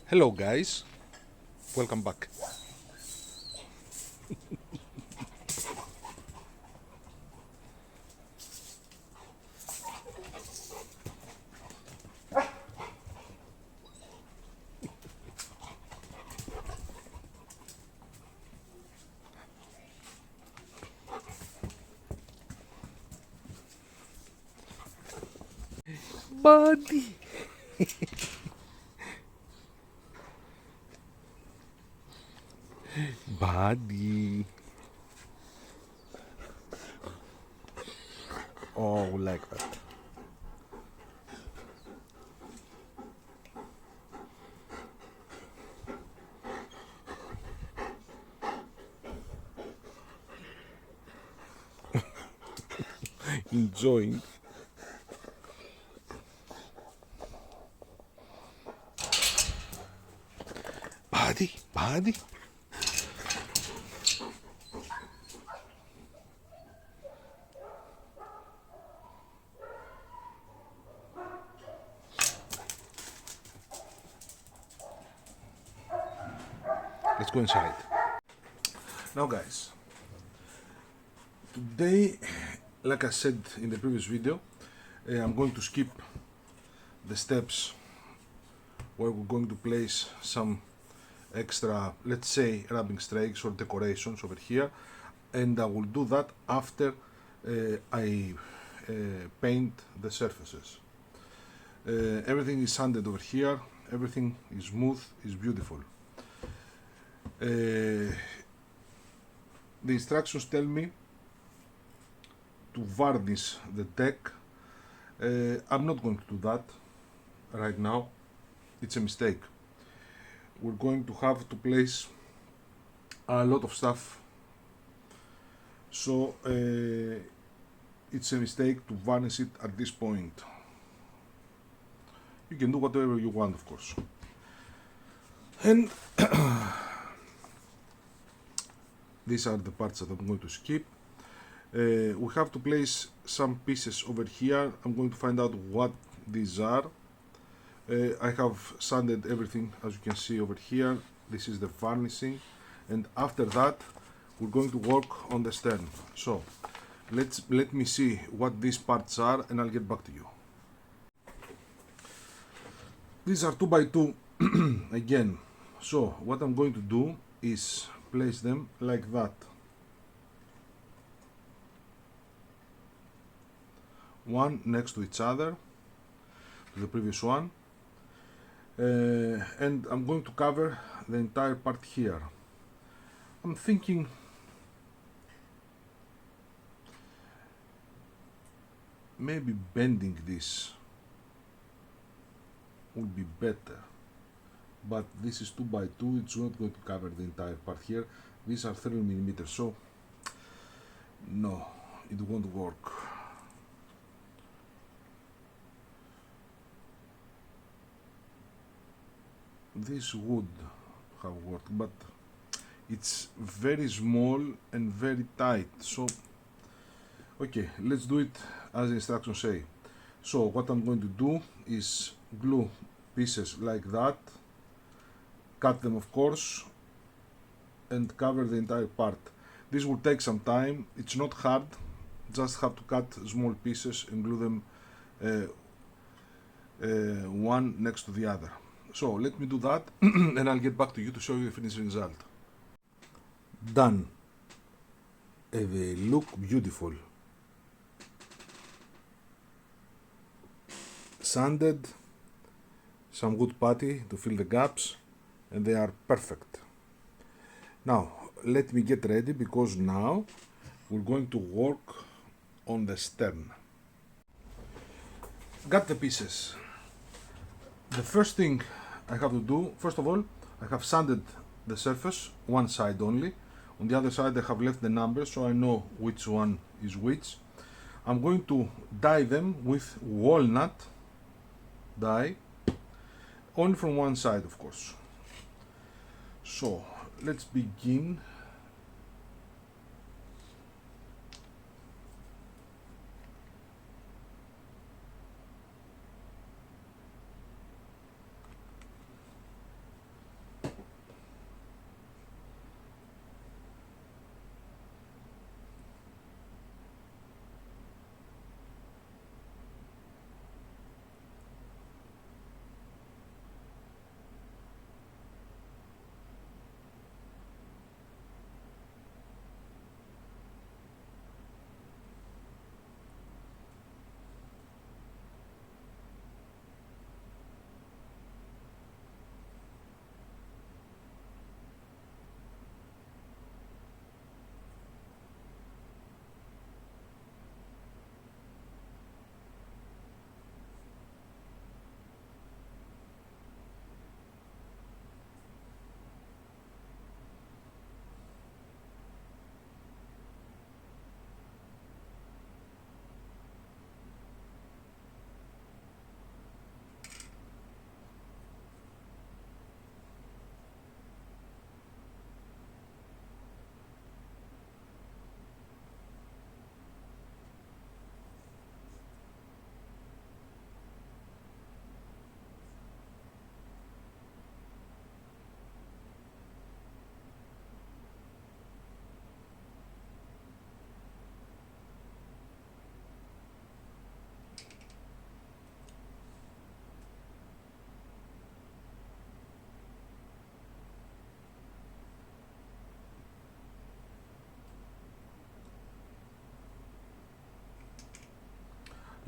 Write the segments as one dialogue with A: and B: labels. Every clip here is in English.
A: Hello guys, welcome back. Buddy. Buddy. Oh, like that. Enjoying. Buddy. Let's go inside. Now guys, today, like I said in the previous video, I'm going to skip the steps where we're going to place some extra, let's say, rubbing strokes or decorations over here, and I will do that after I paint the surfaces. Everything is sanded over here, everything is smooth, is beautiful. The instructions tell me to varnish the deck. I'm not going to do that right now, it's a mistake. We're going to have to place a lot of stuff, so it's a mistake to varnish it at this point. You can do whatever you want, of course. And these are the parts that I'm going to skip. We have to place some pieces over here. I'm going to find out what these are. I have sanded everything, as you can see over here. This is the varnishing, and after that we're going to work on the stern. So let me see what these parts are and I'll get back to you. These are 2x2 again. So what I'm going to do is place them like that. One next to each other, to the previous one. And I'm going to cover the entire part here. I'm thinking maybe bending this would be better, but this is 2x2, it's not going to cover the entire part here. These are 3mm, so no, it won't work. This would have worked, but it's very small and very tight, so okay, let's do it as the instructions say. So what I'm going to do is glue pieces like that, cut them of course, and cover the entire part. This will take some time, it's not hard, just have to cut small pieces and glue them one next to the other. So let me do that and I'll get back to you to show you the finished result. Done. They look beautiful. Sanded, some wood putty to fill the gaps, and they are perfect. Now let me get ready, because now we're going to work on the stern. Got the pieces. The first thing I have to do, first of all, I have sanded the surface, one side only. On the other side I have left the numbers so I know which one is which. I'm going to dye them with walnut dye, only from one side of course. So let's begin.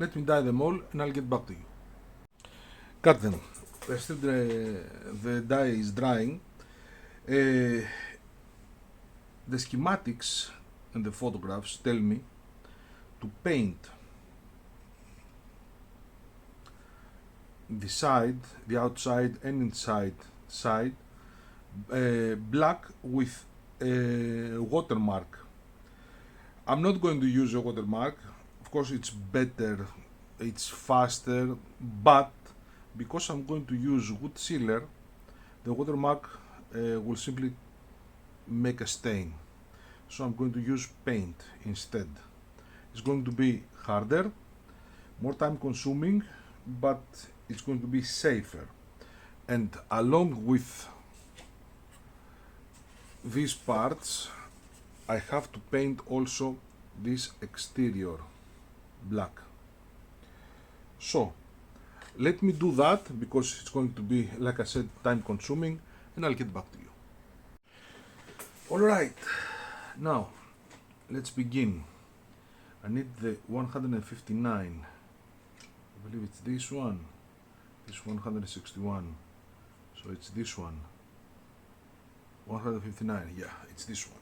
A: Let me dye them all and I'll get back to you. Cut them. Still the dye is drying. The schematics and the photographs tell me to paint the side, the outside and inside side black with a watermark. I'm not going to use a watermark. Of course it's better, it's faster, but because I'm going to use wood sealer, the watermark will simply make a stain. So I'm going to use paint instead. It's going to be harder, more time consuming, but it's going to be safer. And along with these parts, I have to paint also this exterior black. So let me do that because it's going to be, like I said, time consuming, and I'll get back to you. Alright, now let's begin. I need the 159. I believe it's this one. This 161. So it's this one. 159, yeah, it's this one.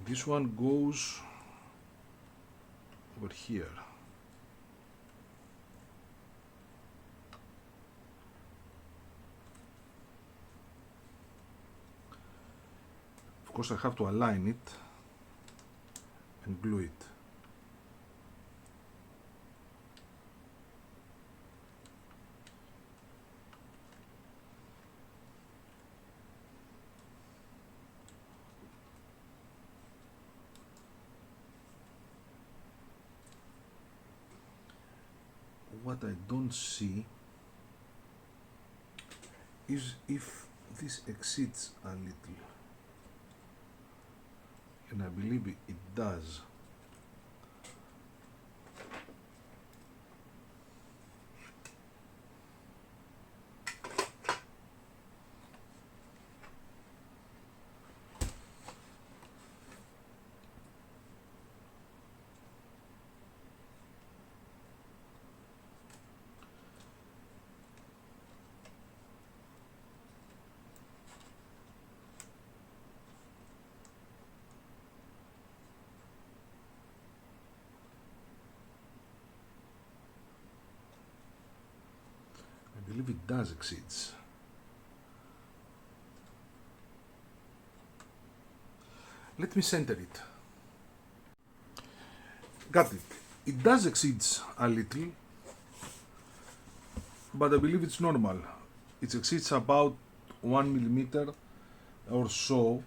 A: This one goes over here. Of course I have to align it and glue it. What I don't see is if this exceeds a little, and I believe it does. I believe it does exceeds. Let me center it. Got it. It does exceeds a little, but I believe it's normal. It exceeds about 1 millimeter or so,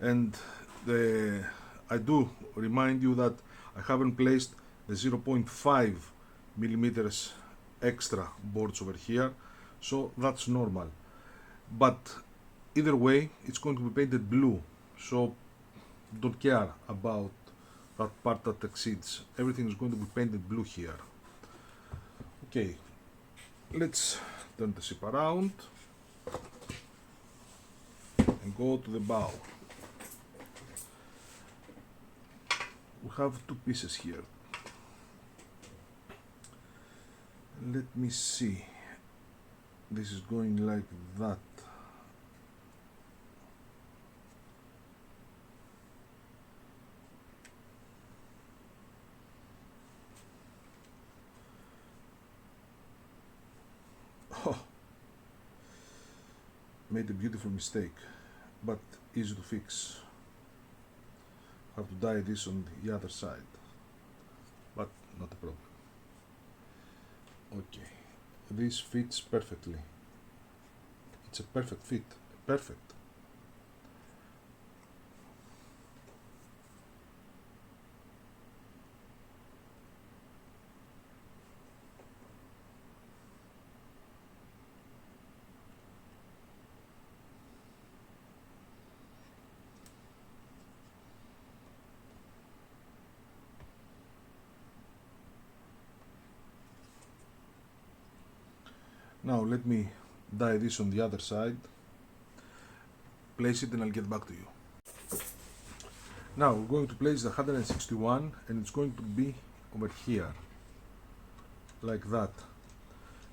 A: and I do remind you that I haven't placed the 0.5 millimeters extra boards over here, so that's normal. But either way, it's going to be painted blue, so don't care about that part that exceeds. Everything is going to be painted blue here. Okay, let's turn the ship around and go to the bow. We have two pieces here. Let me see. This is going like that. Oh, made a beautiful mistake, but easy to fix. Have to dye this on the other side, but not a problem. Okay, this fits perfectly. It's a perfect fit, perfect. Now let me dye this on the other side, place it, and I'll get back to you. Now we're going to place the 161, and it's going to be over here. like that.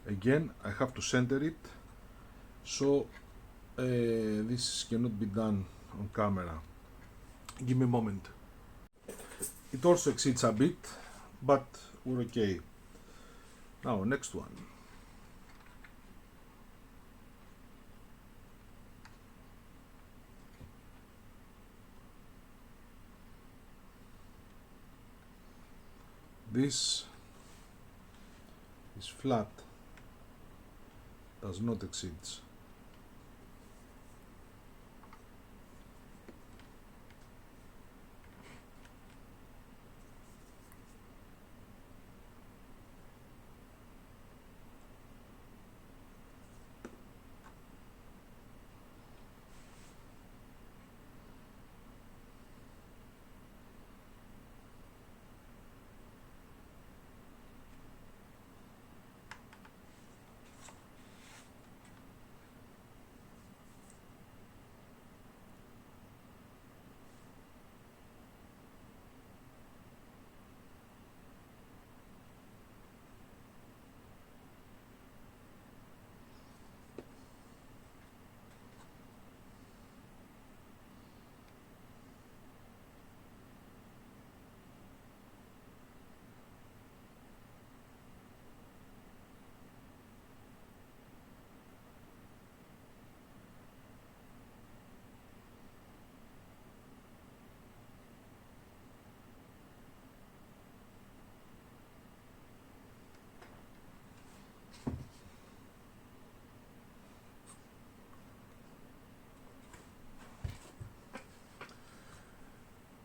A: Again, I have to center it, so this cannot be done on camera. Give me a moment. It also exceeds a bit, but we're okay. Now, next one. This is flat, does not exceed.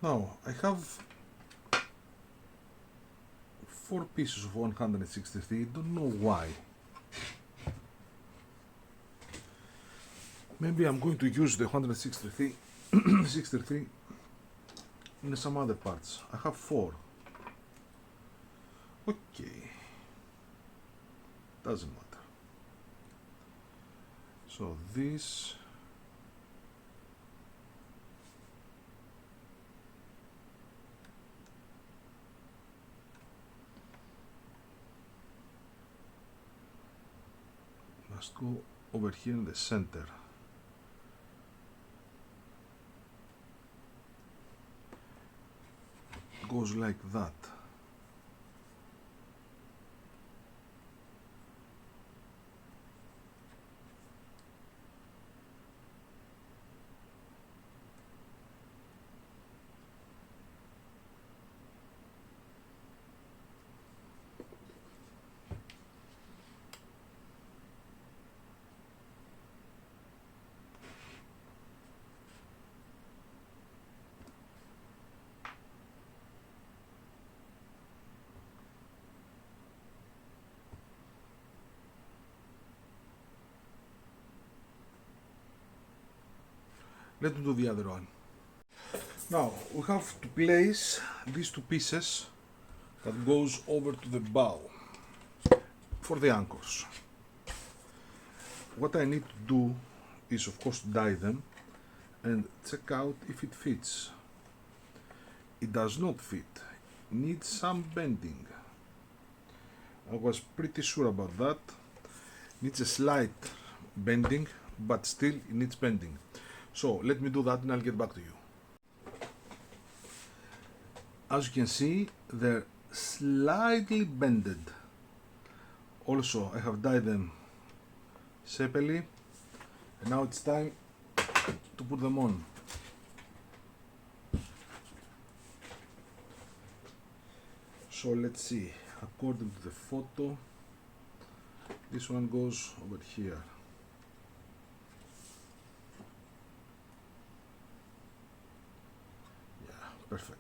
A: Now, I have 4 pieces of 163, don't know why. Maybe I'm going to use the 163 63 in some other parts. I have 4. Okay, doesn't matter. So this must go over here in the center. Goes like that. Let's do the other one. Now we have to place these 2 pieces that goes over to the bow for the anchors. What I need to do is of course die them and check out if it fits. It does not fit, needs some bending. I was pretty sure about that. Needs a slight bending, but still it needs bending. So let me do that and I'll get back to you. As you can see, they're slightly bended. Also, I have dyed them separately, and now it's time to put them on. So let's see, according to the photo, this one goes over here. Yeah, perfect.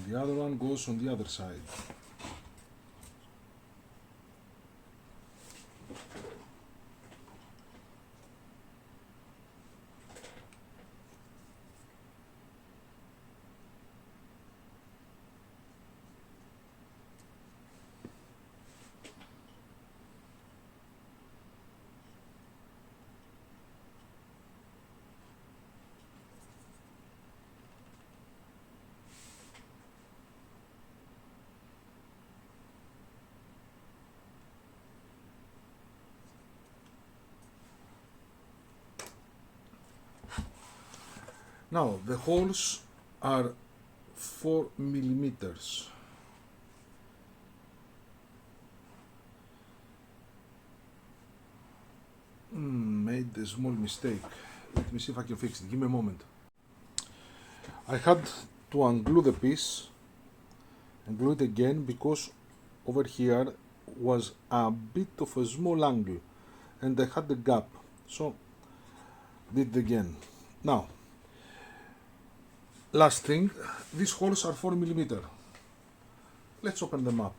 A: The other one goes on the other side. Now the holes are 4 millimeters. Made a small mistake. Let me see if I can fix it. Give me a moment. I had to unglue the piece and glue it again because over here was a bit of a small angle and I had the gap, so did it again. Now, last thing, these holes are 4 millimeter. Let's open them up.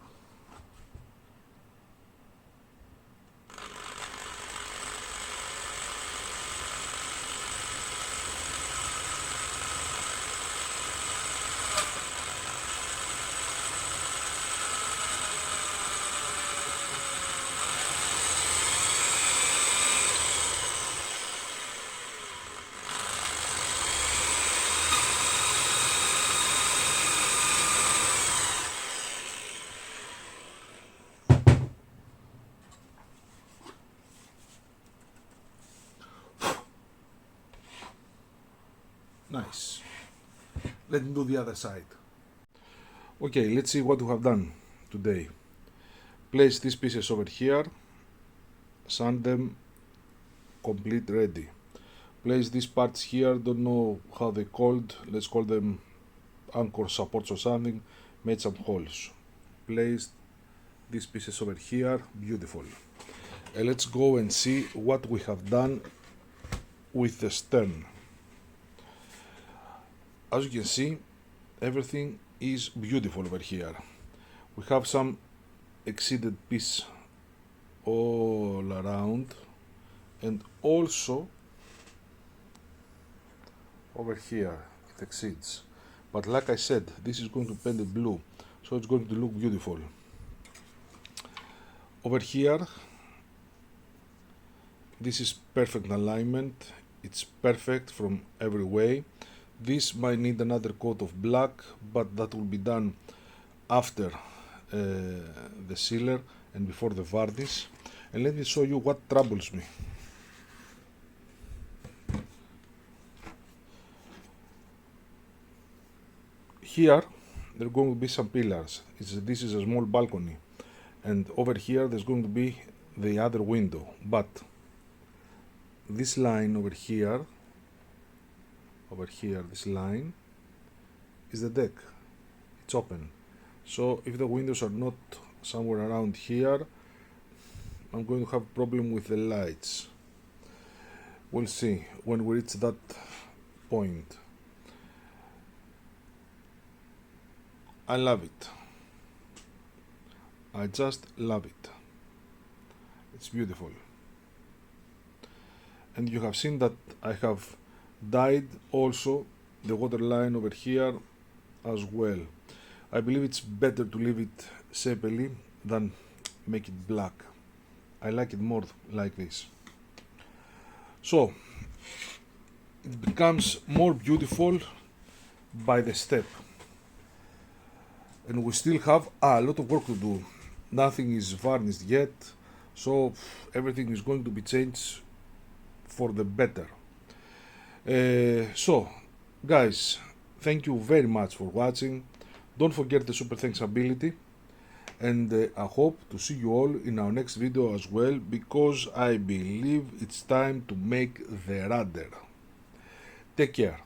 A: Nice. Let me do the other side. Okay, let's see what we have done today. Place these pieces over here, sand them, complete ready. Place these parts here, don't know how they called, let's call them anchor supports or something, made some holes. Placed these pieces over here, beautiful. Let's go and see what we have done with the stern. As you can see, everything is beautiful over here. We have some exceeded piece all around and also over here it exceeds, but like I said, this is going to paint it blue, so it's going to look beautiful. Over here, this is perfect alignment, it's perfect from every way. This might need another coat of black, but that will be done after the sealer and before the varnish. And let me show you what troubles me. Here there are going to be some pillars. This is a small balcony, and over here there's going to be the other window, but this line over here, this line is the deck. It's open. So if the windows are not somewhere around here, I'm going to have a problem with the lights. We'll see when we reach that point. I love it. I just love it. It's beautiful. And you have seen that I have dyed also the water line over here as well. I believe it's better to leave it sepally than make it black. I like it more like this. So it becomes more beautiful by the step. And we still have a lot of work to do. Nothing is varnished yet, so everything is going to be changed for the better. So guys, thank you very much for watching. Don't forget the super thanks ability, and I hope to see you all in our next video as well, because I believe it's time to make the rudder. Take care.